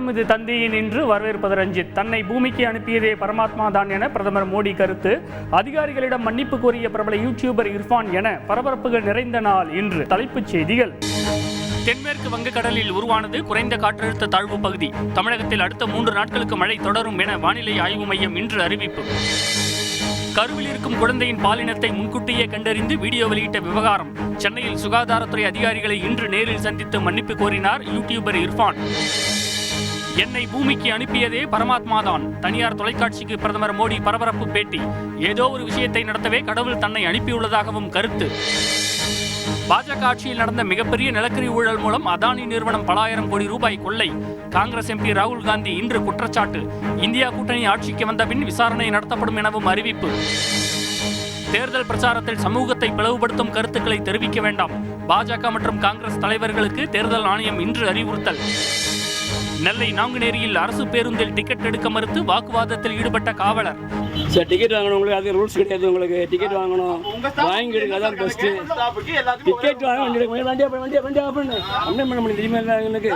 வணக்கம், இது தந்தியின் இன்று. வரவேற்பது ரஞ்சித். தன்னை பூமிக்கு அனுப்பியதே பரமாத்மா தான் என பிரதமர் மோடி கருத்து. அதிகாரிகளிடம் மன்னிப்பு கோரிய பிரபல யூடியூபர் இர்ஃபான் என பரபரப்புகள் நிறைந்த நாள் இன்று. தலைப்புச் செய்திகள். தென்மேற்கு வங்கக்கடலில் உருவானது குறைந்த காற்றழுத்த தாழ்வு பகுதி. தமிழகத்தில் அடுத்த 3 நாட்களுக்கு மழை தொடரும் என வானிலை ஆய்வு மையம் இன்று அறிவிப்பு. கருவில் இருக்கும் குழந்தையின் பாலினத்தை முன்கூட்டியே கண்டறிந்து வீடியோ வெளியிட்ட விவகாரம். சென்னையில் சுகாதாரத்துறை அதிகாரிகளை இன்று நேரில் சந்தித்து மன்னிப்பு கோரினார் யூடியூபர் இர்ஃபான். என்னை பூமிக்கு அனுப்பியதே பரமாத்மாதான். தனியார் தொலைக்காட்சிக்கு பிரதமர் மோடி பரபரப்பு பேட்டி. ஏதோ ஒரு விஷயத்தை நடத்தவே கடவுள் தன்னை அனுப்பியுள்ளதாகவும் கருத்து. பாஜக ஆட்சியில் நடந்த மிகப்பெரிய நிலக்கரி ஊழல் மூலம் அதானி நிறுவனம் பல ஆயிரம் கோடி ரூபாய் கொள்ளை. காங்கிரஸ் எம்பி ராகுல் காந்தி இன்று குற்றச்சாட்டு. இந்தியா கூட்டணி ஆட்சிக்கு வந்த பின் விசாரணை நடத்தப்படும் எனவும் அறிவிப்பு. தேர்தல் பிரச்சாரத்தில் சமூகத்தை பிளவுபடுத்தும் கருத்துக்களை தெரிவிக்க வேண்டாம். பாஜக மற்றும் காங்கிரஸ் தலைவர்களுக்கு தேர்தல் ஆணையம் இன்று அறிவுறுத்தல். நெல்லை நாங்குநேரியில் அரசு பேருந்தில் டிக்கெட் எடுக்க மறுத்து வாக்குவாதத்தில் ஈடுபட்ட காவலர். டிக்கெட் வாங்கணும், உங்களுக்கு அது ரூல்ஸ் கிடையாது. உங்களுக்கு டிக்கெட் வாங்கணும், வாங்கிடுங்க, அதான் பெஸ்ட்டு. டிக்கெட் வாங்க கம்ப்ளைண்ட் பண்ண முடியும். தெரியுமா எனக்கு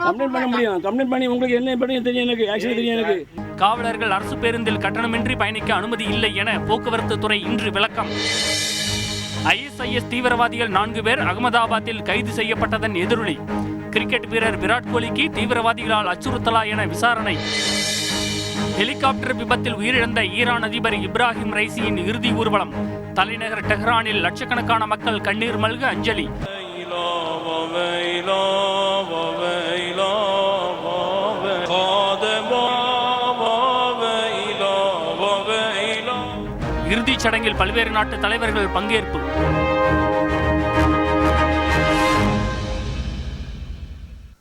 கம்ப்ளைண்ட் பண்ண முடியும். கம்ப்ளைண்ட் பண்ணி உங்களுக்கு என்ன பண்ணி தெரியும், எனக்கு ஆக்சுவலி தெரியும் எனக்கு. காவலர்கள் அரசு பேருந்தில் கட்டணமின்றி பயணிக்க அனுமதி இல்லை என போக்குவரத்து துறை இன்று விளக்கம். ISIS தீவிரவாதிகள் 4 பேர் அகமதாபாத்தில் கைது செய்யப்பட்டதன் எதிரொலி. கிரிக்கெட் வீரர் விராட் கோலிக்கு தீவிரவாதிகளால் அச்சுறுத்தலா என விசாரணை. ஹெலிகாப்டர் விபத்தில் உயிரிழந்த ஈரான் அதிபர் இப்ராஹிம் ரைசியின் இறுதி ஊர்வலம். தலைநகர் டெஹ்ரானில் லட்சக்கணக்கான மக்கள் கண்ணீர் மல்க அஞ்சலி. இறுதிச் சடங்கில் பல்வேறு நாட்டு தலைவர்கள் பங்கேற்பு.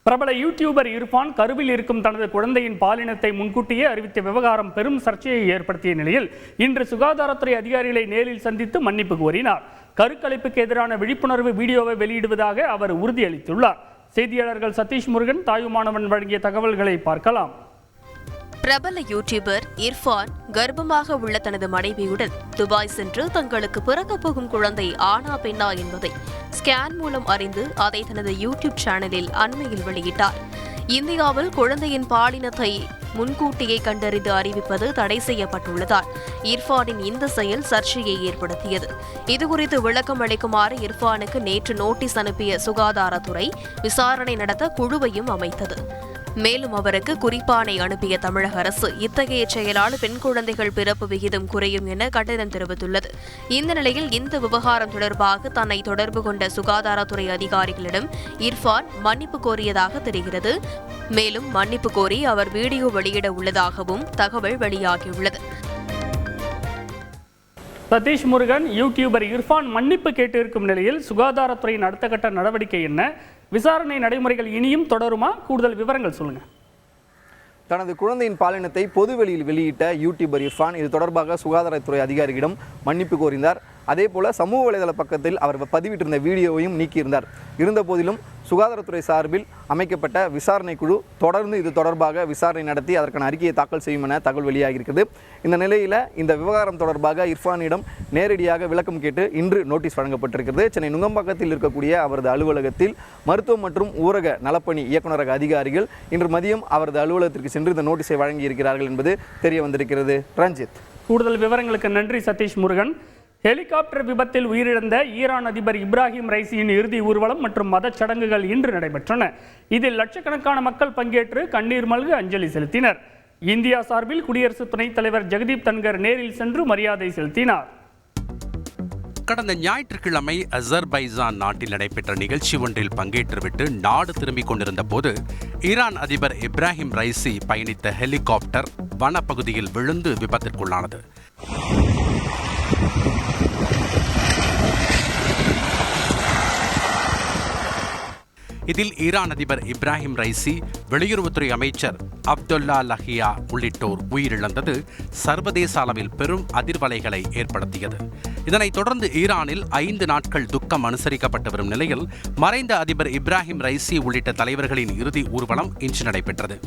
பிரபல யூடியூபர் இர்ஃபான் கருவில் இருக்கும் தனது குழந்தையின் பாலினத்தை முன்கூட்டியே அறிவித்த விவகாரம் பெரும் சர்ச்சையை ஏற்படுத்திய நிலையில் இன்று சுகாதாரத்துறை அதிகாரிகளை நேரில் சந்தித்து மன்னிப்பு கோரினார். கருக்கலைப்புக்கு எதிரான விழிப்புணர்வு வீடியோவை வெளியிடுவதாக அவர் உறுதியளித்துள்ளார். செய்தியாளர்கள் சதீஷ் முருகன், தாயுமானவன் வழங்கிய தகவல்களை பார்க்கலாம். பிரபல யூடியூபர் இர்ஃபான் கர்ப்பமாக உள்ள தனது மனைவியுடன் துபாய் சென்று தங்களுக்கு பிறக்கப் போகும் குழந்தை ஆனா பெண்ணா என்பதை ஸ்கேன் மூலம் அறிந்து அதை தனது யூடியூப் சேனலில் அண்மையில் வெளியிட்டார். இந்தியாவில் குழந்தையின் பாலினத்தை முன்கூட்டியே கண்டறிந்து அறிவிப்பது தடை செய்யப்பட்டுள்ளதால் இர்ஃபானின் இந்த செயல் சர்ச்சையை ஏற்படுத்தியது. இதுகுறித்து விளக்கம் அளிக்குமாறு இர்ஃபானுக்கு நேற்று நோட்டீஸ் அனுப்பிய சுகாதாரத்துறை விசாரணை நடத்த குழுவையும் அமைத்தது. மேலும் அவருக்கு குறிப்பாணை அனுப்பிய தமிழக அரசு இத்தகைய செயலால் பெண் குழந்தைகள் பிறப்பு விகிதம் குறையும் என கண்டனம் தெரிவித்துள்ளது. இந்த நிலையில் இந்த விவகாரம் தொடர்பாக தன்னை தொடர்பு கொண்ட சுகாதாரத்துறை அதிகாரிகளிடம் இர்ஃபான் மன்னிப்பு கோரியதாக தெரிகிறது. மேலும் மன்னிப்பு கோரி அவர் வீடியோ வெளியிட உள்ளதாகவும் தகவல் வெளியாகியுள்ளது. சதீஷ் முருகன். யூடியூபர் இர்ஃபான் மன்னிப்பு கேட்டிருக்கும் நிலையில் சுகாதாரத்துறையின் அடுத்த கட்ட நடவடிக்கை என்ன? விசாரணை நடைமுறைகள் இனியும் தொடருமா? கூடுதல் விவரங்கள் சொல்லுங்க. தனது குழந்தையின் பாலினத்தை பொதுவெளியில் வெளியிட்ட யூடியூபர் இர்ஃபான் இது தொடர்பாக சுகாதாரத்துறை அதிகாரிகளிடம் மன்னிப்பு கோரினார். அதேபோல சமூக வலைதள பக்கத்தில் அவர் பதிவிட்டிருந்த வீடியோவையும் நீக்கியிருந்தார். இருந்தபோதிலும் சுகாதாரத்துறை சார்பில் அமைக்கப்பட்ட விசாரணை குழு தொடர்ந்து இது தொடர்பாக விசாரணை நடத்தி அதற்கான அறிக்கையை தாக்கல் செய்யும் என தகவல் வெளியாகியிருக்கிறது. இந்த நிலையில் இந்த விவகாரம் தொடர்பாக இர்ஃபானிடம் நேரடியாக விளக்கம் கேட்டு இன்று நோட்டீஸ் வழங்கப்பட்டிருக்கிறது. சென்னை நுங்கம்பாக்கத்தில் இருக்கக்கூடிய அவரது அலுவலகத்தில் மருத்துவம் மற்றும் ஊரக நலப்பணி இயக்குநரக அதிகாரிகள் இன்று மதியம் அவரது அலுவலகத்திற்கு சென்று இந்த நோட்டீஸை வழங்கியிருக்கிறார்கள் என்பது தெரிய வந்திருக்கிறது. ரஞ்சித். கூடுதல் விவரங்களுக்கு நன்றி சதீஷ் முருகன். ஹெலிகாப்டர் விபத்தில் உயிரிழந்த ஈரான் அதிபர் இப்ராஹிம் ரைசியின் இறுதி ஊர்வலம் மற்றும் மதச் சடங்குகள் இன்று நடைபெற்றன. இதில் லட்சக்கணக்கான மக்கள் பங்கேற்று கண்ணீர் மல்க அஞ்சலி செலுத்தினர். இந்தியா சார்பில் குடியரசு துணைத் தலைவர் ஜெகதீப் தன்கர் நேரில் சென்று மரியாதை செலுத்தினார். கடந்த ஞாயிற்றுக்கிழமை அசர்பைஜான் நாட்டில் நடைபெற்ற நிகழ்ச்சி ஒன்றில் பங்கேற்றுவிட்டு நாடு திரும்பிக் கொண்டிருந்த போது ஈரான் அதிபர் இப்ராஹிம் ரைசி பயணித்த ஹெலிகாப்டர் வனப்பகுதியில் விழுந்து விபத்திற்குள்ளானது. இதில் ஈரான் அதிபர் இப்ராஹிம் ரைசி, வெளியுறவுத்துறை அமைச்சர் அப்துல்லா லஹியா உள்ளிட்டோர் உயிரிழந்தது சர்வதேச அளவில் பெரும் அதிர்வலைகளை ஏற்படுத்தியது. இதனைத் தொடர்ந்து ஈரானில் 5 நாட்கள் துக்கம் அனுசரிக்கப்பட்டு வரும் நிலையில் மறைந்த அதிபர் இப்ராஹிம் ரைசி உள்ளிட்ட தலைவர்களின் இறுதி ஊர்வலம் இன்று நடைபெற்றது.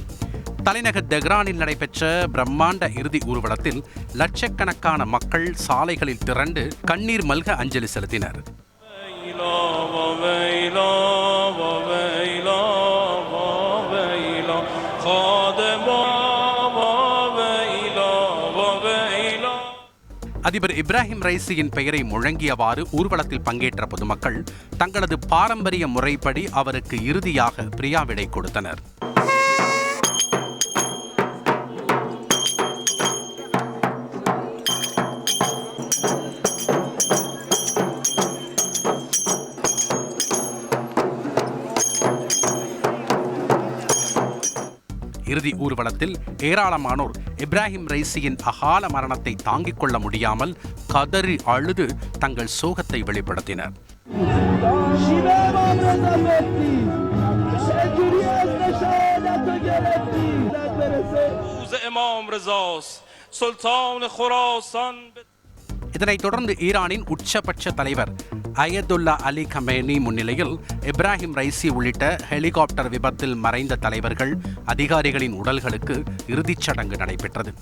தலைநகர் தெஹ்ரானில் நடைபெற்ற பிரம்மாண்ட இறுதி ஊர்வலத்தில் லட்சக்கணக்கான மக்கள் சாலைகளில் திரண்டு கண்ணீர் மல்க அஞ்சலி செலுத்தினர். அதிபர் இப்ராஹிம் ரைசியின் பெயரை முழங்கியவாறு ஊர்வலத்தில் பங்கேற்ற பொதுமக்கள் தங்களது பாரம்பரிய முறைப்படி அவருக்கு இறுதியாக பிரியாவிடை கொடுத்தனர். இறுதி ஊர்வலத்தில் ஏராளமானோர் இப்ராஹிம் ரைசியின் அகால மரணத்தை தாங்கிக் கொள்ள முடியாமல் கதறி அழுது தங்கள் சோகத்தை வெளிப்படுத்தினர். இதனைத் தொடர்ந்து ஈரானின் உச்சபட்ச தலைவர் அயதுல்லா அலி கமேனி முன்னிலையில் இப்ராஹிம் ரைசி உள்ளிட்ட ஹெலிகாப்டர் விபத்தில் மறைந்த தலைவர்கள், அதிகாரிகளின் உடல்களுக்கு இறுதிச் சடங்கு நடைபெற்றது.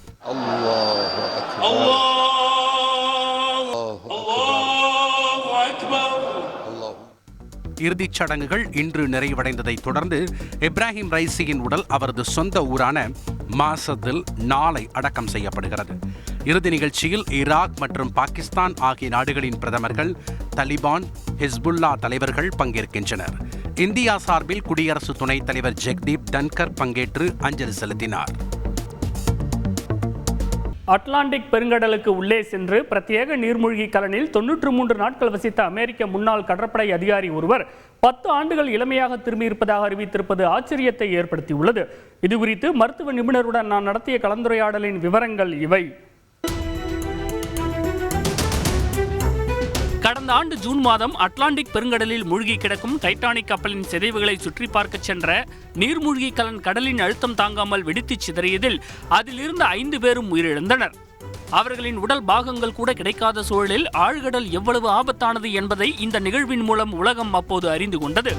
இறுதிச் சடங்குகள் இன்று நிறைவடைந்ததைத் தொடர்ந்து இப்ராஹிம் ரைசியின் உடல் அவரது சொந்த ஊரான மாசத்தில் நாளை அடக்கம் செய்யப்படுகிறது. இறுதி நிகழ்ச்சியில் ஈராக் மற்றும் பாகிஸ்தான் ஆகிய நாடுகளின் பிரதமர்கள், தலிபான், ஹிஸ்புல்லா தலைவர்கள் பங்கேற்கின்றனர். இந்தியா சார்பில் குடியரசு துணைத் தலைவர் ஜெக்தீப் தன்கர் பங்கேற்று அஞ்சலி செலுத்தினார். அட்லாண்டிக் பெருங்கடலுக்கு உள்ளே சென்று பிரத்யேக நீர்மூழ்கி கலனில் 93 நாட்கள் வசித்த அமெரிக்க முன்னாள் கடற்படை அதிகாரி ஒருவர் 10 ஆண்டுகள் இளமையாக திரும்பியிருப்பதாக அறிவித்திருப்பது ஆச்சரியத்தை ஏற்படுத்தியுள்ளது. இதுகுறித்து மருத்துவ நிபுணருடன் நான் நடத்திய கலந்துரையாடலின் விவரங்கள் இவை. கடந்த ஆண்டு ஜூன் மாதம் அட்லாண்டிக் பெருங்கடலில் மூழ்கி கிடக்கும் டைட்டானிக் கப்பலின் சிதைவுகளை சுற்றி பார்க்க சென்ற நீர்மூழ்கி கலன் கடலின் அழுத்தம் தாங்காமல் வெடித்து சிதறியதில் அதில் இருந்த 5 பேரும் உயிரிழந்தனர். அவர்களின் உடல் பாகங்கள் கூட கிடைக்காத சூழலில் ஆழ்கடல் எவ்வளவு ஆபத்தானது என்பதை இந்த நிகழ்வின் மூலம் உலகம் அப்போது அறிந்து கொண்டது.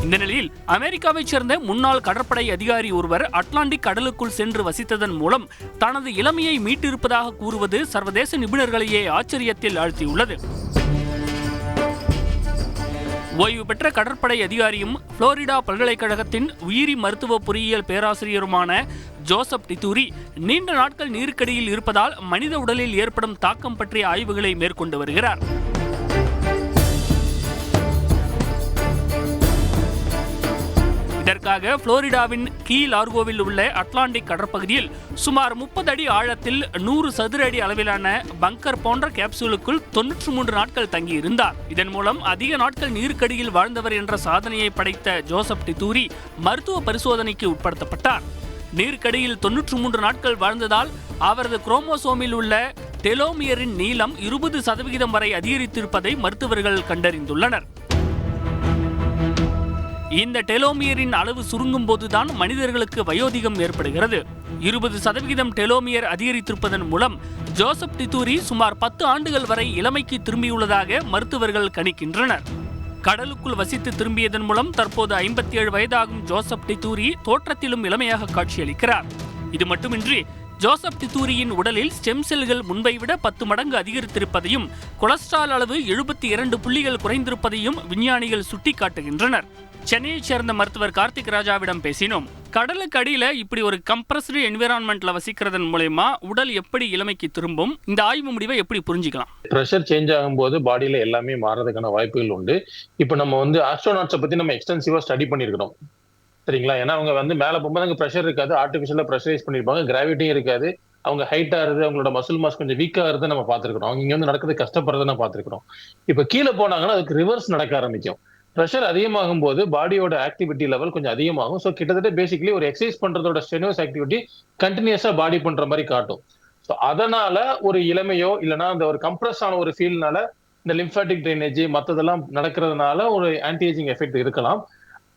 இந்த நிலையில் அமெரிக்காவைச் சேர்ந்த முன்னாள் கடற்படை அதிகாரி ஒருவர் அட்லாண்டிக் கடலுக்குள் சென்று வசித்ததன் மூலம் தனது இளமையை மீட்டிருப்பதாக கூறுவது சர்வதேச நிபுணர்களையே ஆச்சரியத்தில் ஆழ்த்தியுள்ளது. ஓய்வு பெற்ற கடற்படை அதிகாரியும் புளோரிடா பல்கலைக்கழகத்தின் உயிரி மருத்துவ பொறியியல் பேராசிரியருமான ஜோசப் டித்தூரி நீண்ட நாட்கள் நீருக்கடியில் இருப்பதால் மனித உடலில் ஏற்படும் தாக்கம் பற்றிய ஆய்வுகளை மேற்கொண்டு வருகிறார். இதற்காக புளோரிடாவின் கீ லார்கோவில் உள்ள அட்லாண்டிக் கடற்பகுதியில் சுமார் 30 அடி ஆழத்தில் 100 சதுர அடி அளவிலான பங்கர் போன்ற கேப்சூலுக்குள் 93 நாட்கள் தங்கியிருந்தார். இதன் மூலம் அதிக நாட்கள் நீருக்கடியில் வாழ்ந்தவர் என்ற சாதனையை படைத்த ஜோசப் டித்தூரி மருத்துவ பரிசோதனைக்கு உட்படுத்தப்பட்டார். நீருக்கடியில் 93 நாட்கள் வாழ்ந்ததால் அவரது குரோமோசோமில் உள்ள டெலோமியரின் நீளம் 20% வரை அதிகரித்திருப்பதை மருத்துவர்கள் கண்டறிந்துள்ளனர். இந்த டெலோமியரின் அளவு சுருங்கும் போதுதான் மனிதர்களுக்கு வயோதிகம் ஏற்படுகிறது. 20% டெலோமியர் அதிகரித்திருப்பதன் மூலம் ஜோசப் டித்தூரி சுமார் 10 ஆண்டுகள் வரை இளமைக்கு திரும்பியுள்ளதாக மருத்துவர்கள் கணிக்கின்றனர். கடலுக்குள் வசித்து திரும்பியதன் மூலம் தற்போது 57 வயதாகும் ஜோசப் டித்தூரி தோற்றத்திலும் இளமையாக காட்சியளிக்கிறார். இது மட்டுமின்றி ஜோசப் டித்தூரியின் உடலில் ஸ்டெம் செல்கள் முன்பை விட 10 மடங்கு அதிகரித்திருப்பதையும் கொலஸ்ட்ரால் அளவு 72 புள்ளிகள் குறைந்திருப்பதையும் விஞ்ஞானிகள் சுட்டிக்காட்டுகின்றனர். சென்னையைச் சேர்ந்த மருத்துவர் கார்த்திக் ராஜாவிடம் பேசினோம். கடலுக்கு அடியில இப்படி ஒரு கம்ப்ரஸ்டு என்விரான்மெண்ட்ல வசிக்கிறதன் மூலமா உடல் எப்படி இளமைக்கு திரும்பும், இந்த ஆய்வு முடிவை எப்படி புரிஞ்சுக்கலாம்? ப்ரெஷர் சேஞ்ச் ஆகும்போது பாடியில எல்லாமே மாறதுக்கான வாய்ப்புகள் உண்டு. இப்போ நம்ம ஆஸ்ட்ரோநாட்ஸை பத்தி நம்ம எக்ஸ்டென்சிவா ஸ்டடி பண்ணிருக்கிறோம், சரிங்களா? ஏன்னா அவங்க மேல போகும்போது அங்கே ப்ரெஷர் இருக்காது, ஆர்டிஃபிஷியலா ப்ரெஷரைஸ் பண்ணிருப்பாங்க, கிராவிட்டியும் இருக்காது, அவங்க ஹைட் ஆகுது, அவங்களோட மசில் மாஸ் கொஞ்சம் வீக் ஆகுறதை நம்ம பார்த்துருக்கோம். அவங்க இங்க நடக்கிறது கஷ்டப்படுறதை நம்ம பார்த்துருக்கோம். இப்போ கீழே போனாங்கன்னா அதுக்கு ரிவர்ஸ் நடக்க ஆரம்பிக்கும். ப்ரெஷர் அதிகமாகும் போது பாடியோட ஆக்டிவிட்டி லெவல் கொஞ்சம் அதிகமாகும். ஸோ கிட்டத்தட்ட பேசிக்கலி ஒரு எக்ஸசைஸ் பண்றதோட ஸ்ட்ரெனுவஸ் ஆக்டிவிட்டி கண்டினியூஸா பாடி பண்ற மாதிரி காட்டும். ஸோ அதனால ஒரு இளமையோ இல்லைன்னா அந்த ஒரு கம்ப்ரஸ் ஆன ஒரு ஃபீல்னால இந்த லிம்ஃபாட்டிக் ட்ரைனேஜ் மற்றதெல்லாம் நடக்கிறதுனால ஒரு ஆன்டி ஏஜிங் எஃபெக்ட் இருக்கலாம்.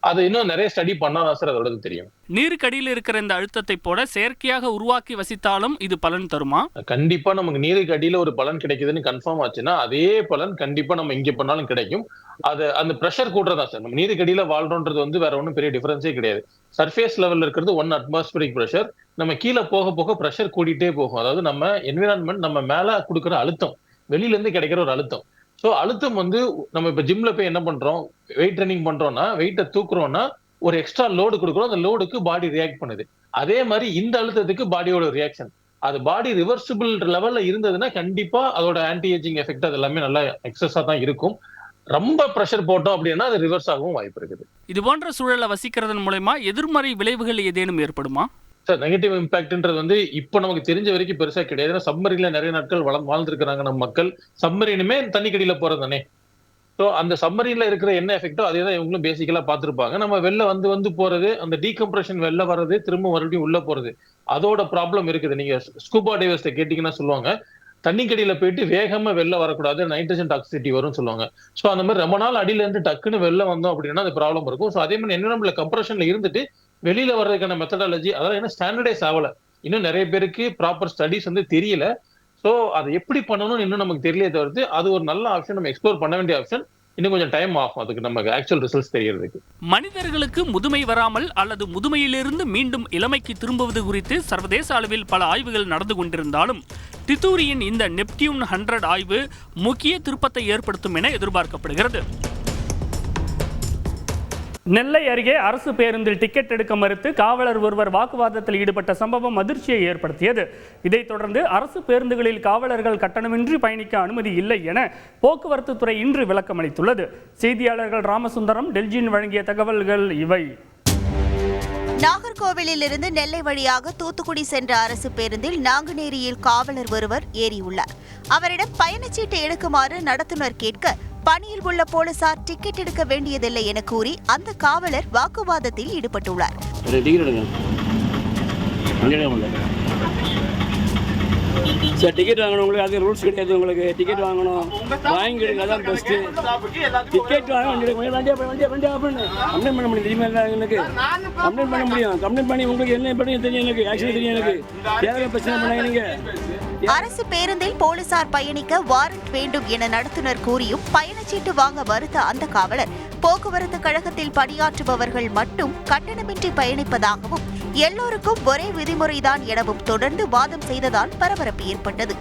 அது இன்னும் நிறைய ஸ்டடி பண்ணாதான் சார் அதோட தெரியும். நீருக்கடியில் இருக்கிற இந்த அழுத்தத்தை போல செயற்கையாக உருவாக்கி வசித்தாலும் இது பலன் தருமா? கண்டிப்பா நமக்கு நீருக்கு அடியில ஒரு பலன் கிடைக்குதுன்னு கன்ஃபார்ம் ஆச்சுன்னா அதே பலன் கண்டிப்பா நம்ம இங்க பண்ணாலும் கிடைக்கும். அது அந்த ப்ரெஷர் கூடுறதா சார். நம்ம நீருக்கு அடியில வாழ்றோன்றது வேற ஒன்றும் பெரிய டிஃபரன்ஸே கிடையாது. சர்ஃபேஸ் லெவல்ல இருக்கிறது 1 அட்மாஸ்பியரிக் ப்ரெஷர். நம்ம கீழே போக போக ப்ரெஷர் கூடிட்டே போகும். அதாவது நம்ம என்விரான்மெண்ட் நம்ம மேல கொடுக்குற அழுத்தம், வெளியில இருந்து கிடைக்கிற ஒரு அழுத்தம். ஸோ அழுத்தம் நம்ம இப்ப ஜிம்ல போய் என்ன பண்றோம், வெயிட் ட்ரைனிங் பண்றோம்னா வெயிட்டை தூக்குறோம்னா ஒரு எக்ஸ்ட்ரா லோடு கொடுக்குறோம், அந்த லோடுக்கு பாடி ரியாக்ட் பண்ணுது. அதே மாதிரி இந்த அழுத்தத்துக்கு பாடியோட ரியாக்ஷன், அது பாடி ரிவர்சிபிள் லெவல்ல இருந்ததுன்னா கண்டிப்பா அதோட ஆன்டி ஏஜிங் எஃபெக்ட் அது எல்லாமே நல்லா எக்ஸஸா தான் இருக்கும். ரொம்ப பிரஷர் போட்டோம் அப்படின்னா அது ரிவர்ஸ் ஆகவும் வாய்ப்பு இருக்குது. இது போன்ற சூழலை வசிக்கிறதன் மூலமா எதிர்மறை விளைவுகள் ஏதேனும் ஏற்படுமா? சார், நெகட்டிவ் இம்பாக்ட்ன்றது வந்து இப்போ நமக்கு தெரிஞ்ச வரைக்கும் பெருசா கிடையாது. ஏன்னா சப்மரீன்ல நிறைய நாட்கள் வாழ்ந்துருக்காங்க நம்ம மக்கள். சப்மரீனுமே தண்ணிக்கடியில போறது தானே. ஸோ அந்த சப்மரீன்ல இருக்கிற என்ன எஃபெக்டோ அதே தான் இவங்களும் பேசிக்கலா பார்த்துருப்பாங்க. நம்ம வெளில வந்து போறது, அந்த டீகம்ப்ரெஷன் வெளில வர்றது, திரும்ப மறுபடியும் உள்ள போறது, அதோட ப்ராப்ளம் இருக்குது. நீங்க ஸ்கூபா டைவர்ஸ்ட கேட்டீங்கன்னா சொல்லுவாங்க, தண்ணிக்கடியில போயிட்டு வேகமா வெளில வரக்கூடாது, நைட்ரஜன் டாக்ஸிசிட்டி வரும்னு சொல்லுவாங்க. ஸோ அந்த மாதிரி ரொம்ப நாள் அடியில இருந்து டக்குன்னு வெளில வந்தோம் அப்படின்னா அந்த ப்ராப்ளம் இருக்கும். ஸோ அதே மாதிரி என்விரான்மெண்ட்ல கம்ப்ரஷன்ல இருந்துட்டு வெளியில வர்றதுக்கான மெத்தடாலஜி அதெல்லாம் என்ன ஸ்டாண்டர்டைஸ் ஆகல. இன்னும் நிறைய பேருக்கு ப்ராப்பர் ஸ்டடிஸ் வந்து தெரியல. ஸோ அதை எப்படி பண்ணணும்னு இன்னும் நமக்கு தெரியல தவிர்த்து அது ஒரு நல்ல ஆப்ஷன், நம்ம எக்ஸ்ப்ளோர் பண்ண வேண்டிய ஆப்ஷன். இன்னும் கொஞ்சம் டைம் ஆகும் அதுக்கு நமக்கு ஆக்சுவல் ரிசல்ட்ஸ் தெரியறதுக்கு. மனிதர்களுக்கு முதுமை வராமல் அல்லது முதுமையிலிருந்து மீண்டும் இளமைக்கு திரும்புவது குறித்து சர்வதேச அளவில் பல ஆய்வுகள் நடந்து கொண்டிருந்தாலும் தித்தூரியின் இந்த நெப்டியூன் 100 ஆய்வு முக்கிய திருப்பத்தை ஏற்படுத்தும் என எதிர்பார்க்கப்படுகிறது. நெல்லை அருகே அரசு பேருந்தில் டிக்கெட் எடுக்க மறுத்து காவலர் ஒருவர் வாக்குவாதத்தில் ஈடுபட்ட சம்பவம் அதிர்ச்சியை ஏற்படுத்தியது. இதைத் தொடர்ந்து அரசு பேருந்துகளில் காவலர்கள் கட்டணமின்றி பயணிக்க அனுமதி இல்லை என போக்குவரத்து துறை இன்று விளக்கம் அளித்துள்ளது. செய்தியாளர்கள் ராமசுந்தரம், டெல்ஜின் வழங்கிய தகவல்கள் இவை. நாகர்கோவிலில் இருந்து நெல்லை வழியாக தூத்துக்குடி சென்ற அரசு பேருந்தில் நாங்குநேரியில் காவலர் ஒருவர் ஏறியுள்ளார். அவரிடம் பயணச்சீட்டு எடுக்குமாறு நடத்துனர் கேட்க பணியில் உள்ள போலீசார் டிக்கெட் எடுக்க வேண்டியதில்லை என கூறி அந்த காவலர் வாக்குவாதத்தில் ஈடுபட்டுள்ளார். சார், டிக்கெட் வாங்கணும், உங்களுக்கு அது ரூல்ஸ் கிடையாது. உங்களுக்கு டிக்கெட் வாங்கணும், வாங்கிடுங்க, அதான் பெஸ்ட். டிக்கெட் வாங்க கம்ப்ளைண்ட் பண்ண முடியும். தெரியுமா எனக்கு கம்ப்ளைண்ட் பண்ண முடியும். கம்ப்ளைண்ட் பண்ணி உங்களுக்கு என்ன பண்ணி தெரியும், எனக்கு ஆக்சுவலி தெரியும். எனக்கு தேவையான பிரச்சனை பண்ணாங்க. நீங்க அரசு பேருந்தில் போலீசார் பயணிக்க வாரண்ட் வேண்டும் என நடத்துனர் கூறியும் பயணச்சீட்டு வாங்க மறுத்த அந்த காவலர் போக்குவரத்து கழகத்தில் பணியாற்றுபவர்கள் மட்டும் கட்டணமின்றி பயணிப்பதாகவும் எல்லோருக்கும் ஒரே விதிமுறைதான் எனவும் தொடர்ந்து வாதம் செய்ததால் பரபரப்பு ஏற்பட்டது.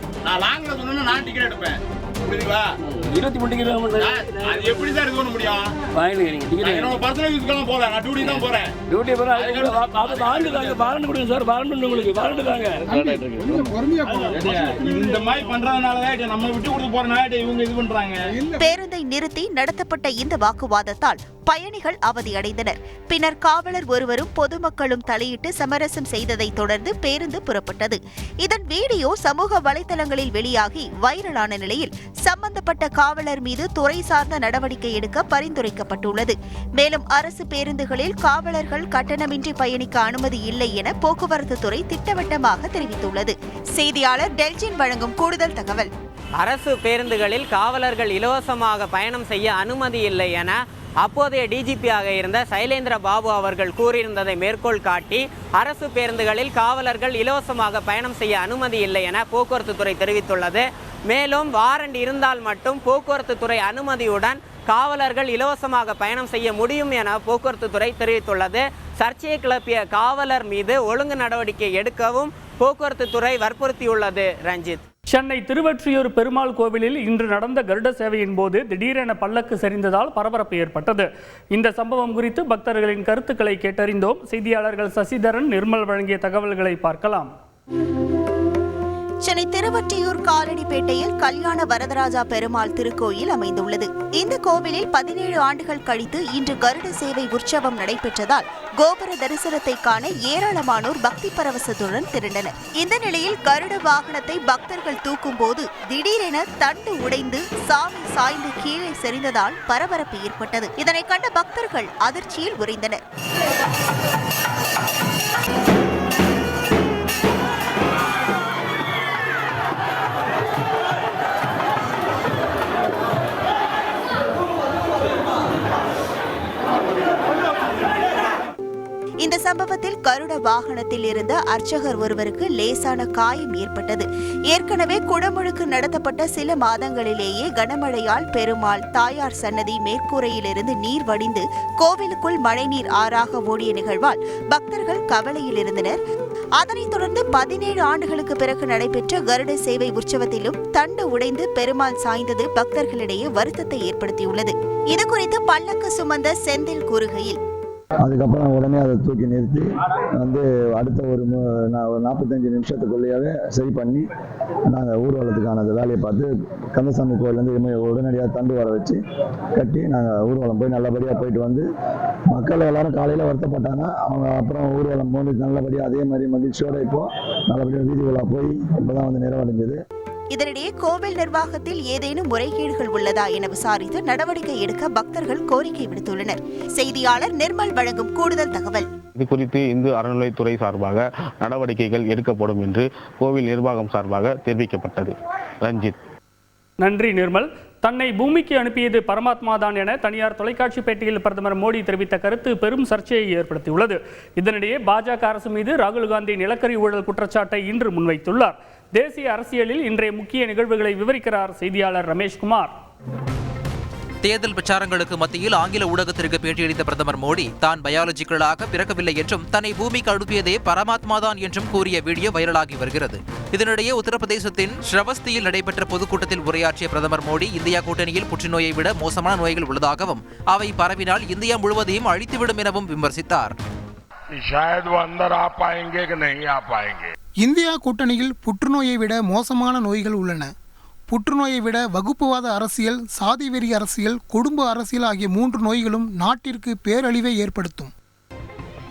பேருந்தை நிறுத்தி நடத்தப்பட்ட இந்த வாக்குவாதத்தால் பயணிகள் அவதியடைந்தனர். பின்னர் காவலர் ஒருவரும் பொதுமக்களும் தலையிட்டு சமரசம் செய்ததை தொடர்ந்து பேருந்து புறப்பட்டது. இதன் வீடியோ சமூக வலைதளங்களில் வெளியாகி வைரலான நிலையில் சம்பந்தப்பட்ட காவலர் மீது துறை சார்ந்த நடவடிக்கை எடுக்க பரிந்துரைக்கப்பட்டுள்ளது. மேலும் அரசு பேருந்துகளில் காவலர்கள் கட்டணமின்றி பயணிக்க அனுமதி இல்லை என போக்குவரத்து துறை திட்டவட்டமாக தெரிவித்துள்ளது. செய்தியாளர் டெல்ஜின் வழங்கும் கூடுதல் தகவல். அரசு பேருந்துகளில் காவலர்கள் இலவசமாக பயணம் செய்ய அனுமதி இல்லை என அப்போதைய டிஜிபியாக இருந்த சைலேந்திர பாபு அவர்கள் கூறியிருந்ததை மேற்கோள் காட்டி அரசு பேருந்துகளில் காவலர்கள் இலவசமாக பயணம் செய்ய அனுமதி இல்லை என போக்குவரத்து துறை தெரிவித்துள்ளது. மேலும் வாரண்ட் இருந்தால் மட்டும் போக்குவரத்து துறை அனுமதியுடன் காவலர்கள் இலவசமாக பயணம் செய்ய முடியும் என போக்குவரத்து துறை தெரிவித்துள்ளது. சர்ச்சையை கிளப்பிய காவலர் மீது ஒழுங்கு நடவடிக்கை எடுக்கவும் போக்குவரத்து துறை வற்புறுத்தியுள்ளது. ரஞ்சித். சென்னை திருவொற்றியூர் பெருமாள் கோவிலில் இன்று நடந்த கருட சேவையின் போது திடீரென பல்லக்கு சரிந்ததால் பரபரப்பு ஏற்பட்டது. இந்த சம்பவம் குறித்து பக்தர்களின் கருத்துக்களை கேட்டறிந்தோம். செய்தியாளர்கள் சசிதரன், நிர்மல் வழங்கிய தகவல்களை பார்க்கலாம். சென்னை திருவொற்றியூர் காலடிப்பேட்டையில் கல்யாண வரதராஜா பெருமாள் திருக்கோயில் அமைந்துள்ளது. இந்த கோவிலில் 17 ஆண்டுகள் கழித்து இன்று கருட சேவை உற்சவம் நடைபெற்றதால் கோபுர தரிசனத்தை காண ஏராளமானோர் பக்தி பரவசத்துடன் திரண்டனர். இந்த நிலையில் கருட வாகனத்தை பக்தர்கள் தூக்கும் போது திடீரென தண்டு உடைந்து சாமி சாய்ந்து கீழே சரிந்ததால் பரபரப்பு ஏற்பட்டது. இதனை கண்ட பக்தர்கள் அதிர்ச்சியில் உறைந்தனர். இந்த சம்பவத்தில் கருட வாகனத்தில் இருந்த அர்ச்சகர் ஒருவருக்கு லேசான காயம் ஏற்பட்டது. ஏற்கனவே குடமுழுக்கு நடத்தப்பட்ட சில மாதங்களிலேயே கனமழையால் பெருமாள் தாயார் சன்னதி மேற்கூரையிலிருந்து நீர் வடிந்து கோவிலுக்குள் மழைநீர் ஆறாக ஓடிய நிகழ்வால் பக்தர்கள் கவலையில் இருந்தனர். அதனைத் தொடர்ந்து 17 ஆண்டுகளுக்கு பிறகு நடைபெற்ற கருட சேவை உற்சவத்திலும் தண்டு உடைந்து பெருமாள் சாய்ந்தது பக்தர்களிடையே வருத்தத்தை ஏற்படுத்தியுள்ளது. இதுகுறித்து பல்லக்கு சுமந்த செந்தில் கூறுகையில், அதுக்கப்புறம் உடனே அதை தூக்கி நிறுத்தி வந்து அடுத்த ஒரு 45 நிமிஷத்துக்குள்ளேயே சரி பண்ணி நாங்கள் ஊர்வலத்துக்கான அந்த வேலையை பார்த்து கந்தசாமி கோயிலேருந்து உடனடியாக தண்டு வர வச்சு கட்டி நாங்கள் ஊர்வலம் போய் நல்லபடியாக போயிட்டு வந்து மக்கள் எல்லாரும் காலையில் வருத்தப்பட்டாங்க. அவங்க அப்புறம் ஊர்வலம் போது நல்லபடியாக அதே மாதிரி மகிழ்ச்சியோடு இப்போது நல்லபடியாக வீதி உலா போய் இப்போ தான் வந்து நிறைவடைஞ்சது. இதனிடையே கோவில் நிர்வாகத்தில் ஏதேனும் முறைகேடுகள் உள்ளதா என விசாரித்து நடவடிக்கை எடுக்க பக்தர்கள் கோரிக்கை விடுத்துள்ளனர். செய்தியாளர் நிர்மல் வழங்கும் கூடுதல் தகவல். இது குறித்து இந்து அறநிலைத்துறை சார்பாக நடவடிக்கைகள் எடுக்கப்படும் என்று கோவில் நிர்வாகம் சார்பாக தெரிவிக்கப்பட்டது. ரஞ்சித். நன்றி நிர்மல். தன்னை பூமிக்கு அனுப்பியது பரமாத்மா தான் என தனியார் தொலைக்காட்சி பேட்டியில் பிரதமர் மோடி தெரிவித்த கருத்து பெரும் சர்ச்சையை ஏற்படுத்தியுள்ளது. இதனிடையே பாஜக அரசு மீது ராகுல் காந்தி நிலக்கரி ஊழல் குற்றச்சாட்டை இன்று முன்வைத்துள்ளார். தேசிய அரசியலில் இன்றைய முக்கிய நிகழ்வுகளை விவரிக்கிறார் செய்தியாளர் ரமேஷ்குமார். தேர்தல் பிரச்சாரங்களுக்கு மத்தியில் ஆங்கில ஊடகத்திற்கு பேட்டியளித்த பிரதமர் மோடி தான் பயாலஜிக்கலாக பிறக்கவில்லை என்றும் தன்னை பூமிக்கு அனுப்பியதே பரமாத்மா தான் என்றும் கூறிய வீடியோ வைரலாகி வருகிறது. இதனிடையே உத்தரப்பிரதேசத்தின் ஸ்ரவஸ்தியில் நடைபெற்ற பொதுக்கூட்டத்தில் உரையாற்றிய பிரதமர் மோடி இந்தியா கூட்டணியில் புற்றுநோயை விட மோசமான நோய்கள் உள்ளதாகவும் அவை பரவினால் இந்தியா முழுவதையும் அழித்துவிடும் எனவும் விமர்சித்தார். இந்தியா கூட்டணியில் புற்றுநோயை விட மோசமான நோய்கள் உள்ளன. புற்றுநோயை விட வகுப்புவாத அரசியல், சாதி வெறி அரசியல், குடும்ப அரசியல் ஆகிய 3 நோய்களும் நாட்டிற்கு பேரழிவை ஏற்படுத்தும்.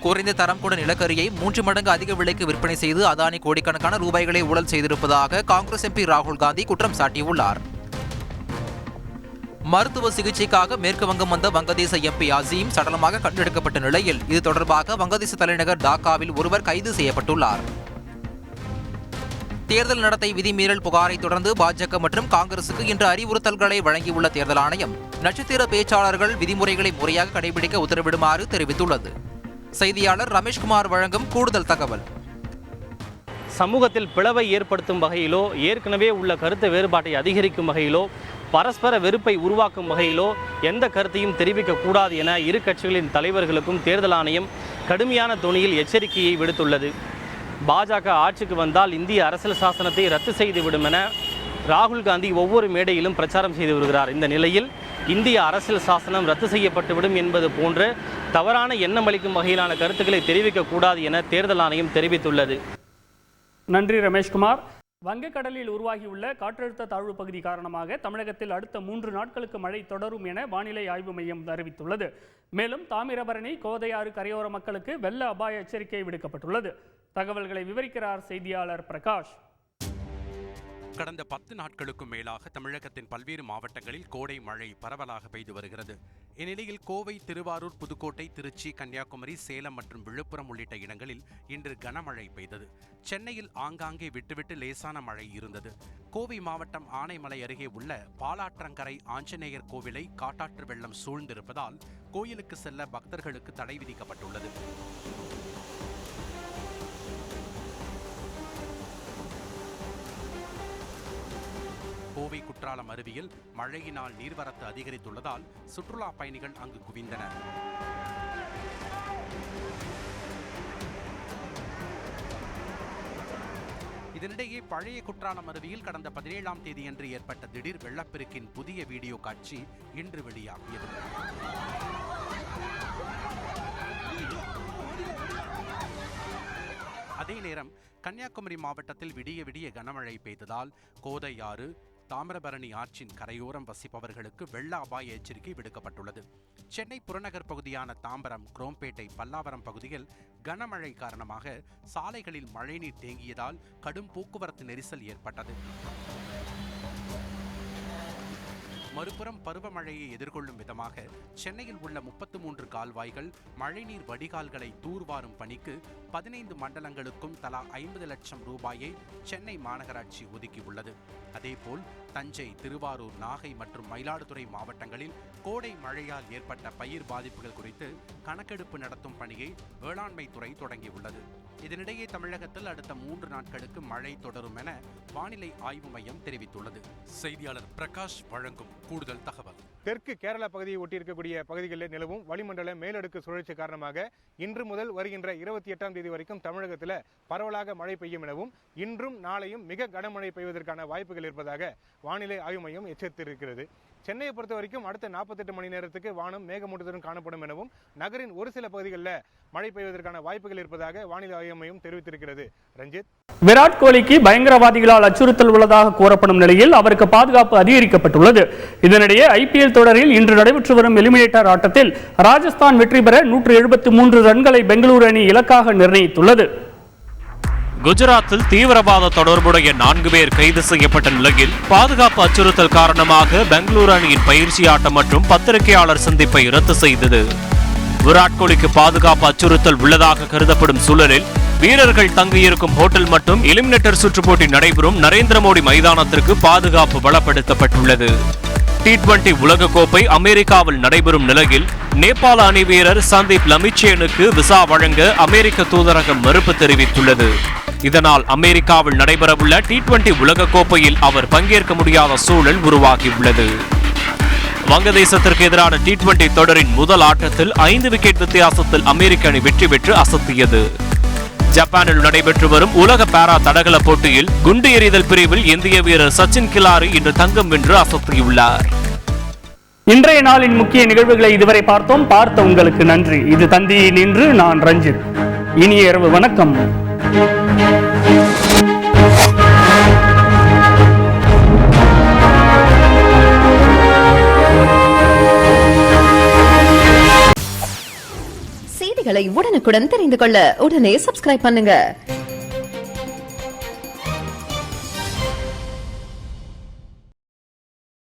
குறைந்த தரம் கூட நிலக்கரியை 3 மடங்கு அதிக விலைக்கு விற்பனை செய்து அதானி கோடிக்கணக்கான ரூபாய்களை ஊழல் செய்திருப்பதாக காங்கிரஸ் எம்பி ராகுல் காந்தி குற்றம் சாட்டியுள்ளார். மருத்துவ சிகிச்சைக்காக மேற்கு வங்கம் வந்த வங்கதேச எம்பி அசீம் சடலமாக கண்டெடுக்கப்பட்ட நிலையில் இது தொடர்பாக வங்கதேச தலைநகர் டாக்காவில் ஒருவர் கைது செய்யப்பட்டுள்ளார். தேர்தல் நடத்தை விதிமீறல் புகாரை தொடர்ந்து பாஜக மற்றும் காங்கிரசுக்கு இன்று அறிவுறுத்தல்களை வழங்கியுள்ள தேர்தல் ஆணையம் நட்சத்திர பேச்சாளர்கள் விதிமுறைகளை முறையாக கடைபிடிக்க உத்தரவிடுமாறு தெரிவித்துள்ளது. செய்தியாளர் ரமேஷ்குமார் வழங்கும் கூடுதல் தகவல். சமூகத்தில் பிளவை ஏற்படுத்தும் வகையிலோ, ஏற்கனவே உள்ள கருத்து வேறுபாட்டை அதிகரிக்கும் வகையிலோ, பரஸ்பர வெறுப்பை உருவாக்கும் வகையிலோ எந்த கருத்தையும் தெரிவிக்கக்கூடாது என இரு கட்சிகளின் தலைவர்களுக்கும் தேர்தல் ஆணையம் கடுமையான தொனியில் எச்சரிக்கையை விடுத்துள்ளது. பாஜக ஆட்சிக்கு வந்தால் இந்திய அரசியல் சாசனத்தை ரத்து செய்துவிடும் என ராகுல் காந்தி ஒவ்வொரு மேடையிலும் பிரச்சாரம் செய்து வருகிறார். இந்த நிலையில் இந்திய அரசியல் சாசனம் ரத்து செய்யப்பட்டுவிடும் என்பது போன்ற தவறான எண்ணம் அளிக்கும் வகையிலான கருத்துக்களை தெரிவிக்கக்கூடாது என தேர்தல் ஆணையம் தெரிவித்துள்ளது. நன்றி ரமேஷ்குமார். வங்கக்கடலில் உருவாகியுள்ள காற்றழுத்த தாழ்வு பகுதி காரணமாக தமிழகத்தில் அடுத்த 3 நாட்களுக்கு மழை தொடரும் என வானிலை ஆய்வு மையம் அறிவித்துள்ளது. மேலும் தாமிரபரணி, கோதையாறு கரையோர மக்களுக்கு வெள்ள அபாய எச்சரிக்கை விடுக்கப்பட்டுள்ளது. தகவல்களை விவரிக்கிறார் செய்தியாளர் பிரகாஷ். கடந்த 10 நாட்களுக்கும் மேலாக தமிழகத்தின் பல்வேறு மாவட்டங்களில் கோடை மழை பரவலாக பெய்து வருகிறது. இந்நிலையில் கோவை, திருவாரூர், புதுக்கோட்டை, திருச்சி, கன்னியாகுமரி, சேலம் மற்றும் விழுப்புரம் உள்ளிட்ட இடங்களில் இன்று கனமழை பெய்தது. சென்னையில் ஆங்காங்கே விட்டுவிட்டு லேசான மழை இருந்தது. கோவை மாவட்டம் ஆனைமலை அருகே உள்ள பாலாற்றங்கரை ஆஞ்சநேயர் கோவிலை காட்டாற்று வெள்ளம் சூழ்ந்திருப்பதால் கோயிலுக்கு செல்ல பக்தர்களுக்கு தடை விதிக்கப்பட்டுள்ளது. கோவை குற்றாலம் அருவியில் மழையினால் நீர்வரத்து அதிகரித்துள்ளதால் சுற்றுலா பயணிகள் அங்கு குவிந்தனர். இதனிடையே பழைய குற்றாலம் அருவியில் கடந்த 17ஆம் தேதியன்று ஏற்பட்ட திடீர் வெள்ளப்பெருக்கின் புதிய வீடியோ காட்சி இன்று வெளியாகியது. அதே நேரம் கன்னியாகுமரி மாவட்டத்தில் விடிய விடிய கனமழை பெய்ததால் கோதையாறு, தாமிரபரணி ஆற்றின் கரையோரம் வசிப்பவர்களுக்கு வெள்ள அபாய எச்சரிக்கை விடுக்கப்பட்டுள்ளது. சென்னை புறநகர் பகுதியான தாம்பரம், குரோம்பேட்டை, பல்லாவரம் பகுதியில் கனமழை காரணமாக சாலைகளில் மழைநீர் தேங்கியதால் கடும் போக்குவரத்து நெரிசல் ஏற்பட்டது. மறுபுறம் பருவமழையை எதிர்கொள்ளும் விதமாக சென்னையில் உள்ள 33 கால்வாய்கள், மழைநீர் வடிகால்களை தூர்வாரும் பணிக்கு 15 மண்டலங்களுக்கும் தலா 50 லட்சம் ரூபாயை சென்னை மாநகராட்சி ஒதுக்கியுள்ளது. அதேபோல் தஞ்சை, திருவாரூர், நாகை மற்றும் மயிலாடுதுறை மாவட்டங்களில் கோடை மழையால் ஏற்பட்ட பயிர் பாதிப்புகள் குறித்து கணக்கெடுப்பு நடத்தும் பணியை வேளாண்மை துறை தொடங்கியுள்ளது. இதனிடையே தமிழகத்தில் அடுத்த 3 நாட்களுக்கு மழை தொடரும் என வானிலை ஆய்வு மையம் தெரிவித்துள்ளது. செய்தியாளர் பிரகாஷ் வழங்கும் கூடுதல் தகவல். தெற்கு கேரளா பகுதியை ஒட்டி இருக்கக்கூடிய பகுதிகளில் நிலவும் வளிமண்டல மேலடுக்கு சுழற்சி காரணமாக இன்று முதல் வருகின்ற 28ஆம் தேதி வரைக்கும் தமிழகத்தில் பரவலாக மழை பெய்யும் எனவும் இன்றும் நாளையும் மிக கனமழை பெய்வதற்கான வாய்ப்புகள் இருப்பதாக வானிலை ஆய்வு மையம் எச்சரித்திருக்கிறது. சென்னையை பொறுத்த வரைக்கும் அடுத்த 48 மணி நேரத்துக்கு வானம் மேகமூட்டத்துடன் காணப்படும் எனவும் நகரின் ஒரு சில பகுதிகளில் மழை பெய்வதற்கான வாய்ப்புகள் இருப்பதாக வானிலை ஆய்வு மையம் தெரிவித்திருக்கிறது. ரஞ்சித், விராட் கோலிக்கு பயங்கரவாதிகளால் அச்சுறுத்தல் உள்ளதாக கூறப்படும் நிலையில் அவருக்கு பாதுகாப்பு அதிகரிக்கப்பட்டுள்ளது. இதனிடையே ஐபிஎல் தொடரில் இன்று நடைபெற்று வரும் எலிமினேட்டர் ஆட்டத்தில் ராஜஸ்தான் வெற்றி பெற 173 ரன்களை பெங்களூரு அணி இலக்காக நிர்ணயித்துள்ளது. குஜராத்தில் தீவிரவாத தொடர்புடைய 4 பேர் கைது செய்யப்பட்ட நிலையில் பாதுகாப்பு அச்சுறுத்தல் காரணமாக பெங்களூரு அணியின் பயிற்சி ஆட்டம் மற்றும் பத்திரிகையாளர் சந்திப்பை ரத்து செய்தது. விராட் கோலிக்கு பாதுகாப்பு அச்சுறுத்தல் உள்ளதாக கருதப்படும் சூழலில் வீரர்கள் தங்கியிருக்கும் ஹோட்டல் மற்றும் எலிமினேட்டர் சுற்றுப் போட்டி நடைபெறும் நரேந்திர மோடி மைதானத்திற்கு பாதுகாப்பு பலப்படுத்தப்பட்டுள்ளது. T20 உலகக்கோப்பை அமெரிக்காவில் நடைபெறும் நிலையில் நேபாள அணி வீரர் சந்தீப் லமிச்சேனுக்கு விசா வழங்க அமெரிக்க தூதரகம் மறுப்பு தெரிவித்துள்ளது. இதனால் அமெரிக்காவில் நடைபெறவுள்ள T20 உலகக்கோப்பையில் அவர் பங்கேற்க முடியாத சூழல் உருவாகியுள்ளது. வங்கதேசத்திற்கு எதிரான T20 தொடரின் முதல் ஆட்டத்தில் 5 விக்கெட் வித்தியாசத்தில் அமெரிக்க அணி வெற்றி பெற்று அசத்தியது. ஜப்பானில் நடைபெற்று வரும் உலக பாரா தடகள போட்டியில் குண்டு எறிதல் பிரிவில் இந்திய வீரர் சச்சின் கிலாரி இன்று தங்கம் வென்று அசத்தியுள்ளார். இன்றைய நாளின் முக்கிய நிகழ்வுகளை இதுவரை பார்த்தோம். பார்த்த உங்களுக்கு நன்றி. இது தந்தியில் நின்று நான் ரஞ்சித். இனிய இரவு வணக்கம். செய்திகளை உடனுக்குடன் தெரிந்து கொள்ள உடனே சப்ஸ்கிரைப் பண்ணுங்க.